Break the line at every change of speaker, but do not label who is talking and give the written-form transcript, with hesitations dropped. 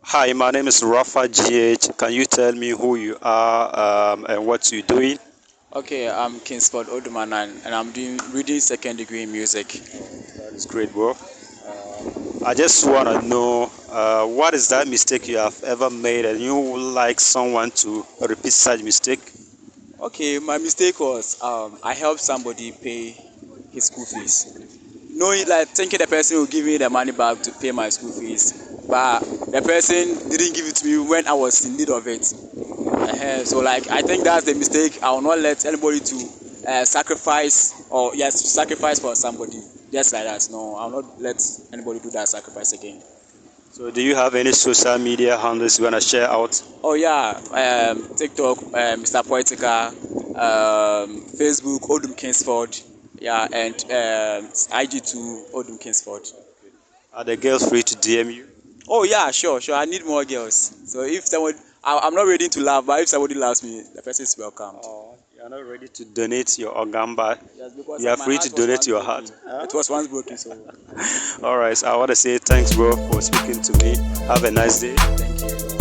Hi, my name is Rafat GH. Can you tell me who you are and what you're doing?
Okay, I'm Kingsford Odumanan and I'm doing reading second degree in music.
That is great, bro. I just want to know what is that mistake you have ever made and you would like someone to repeat such mistake?
Okay, my mistake was I helped somebody pay his school fees. Knowing like thinking the person will give me the money back to pay my school fees, but the person didn't give it to me when I was in need of it. So like I think that's the mistake. I will not let anybody to sacrifice or yes sacrifice for somebody just like that. No, I will not let anybody do that sacrifice again.
So, do you have any social media handles you want to share out?
Oh yeah, TikTok, Mr. Poetica, Facebook, Odum Kingsford, yeah, and IG to Odum Kingsford.
Are the girls free to DM you?
Oh yeah, sure, sure. I need more girls. So if someone, I'm not ready to laugh, but if somebody loves me, the person is welcomed.
Oh, you are not ready to donate your organ, but
Yes, because
you are
my
free to
heart was
donate
once
your
broken.
heart.
It was once broken, so
All right, so I want to say thanks, bro, for speaking to me. Have a nice day.
thank you.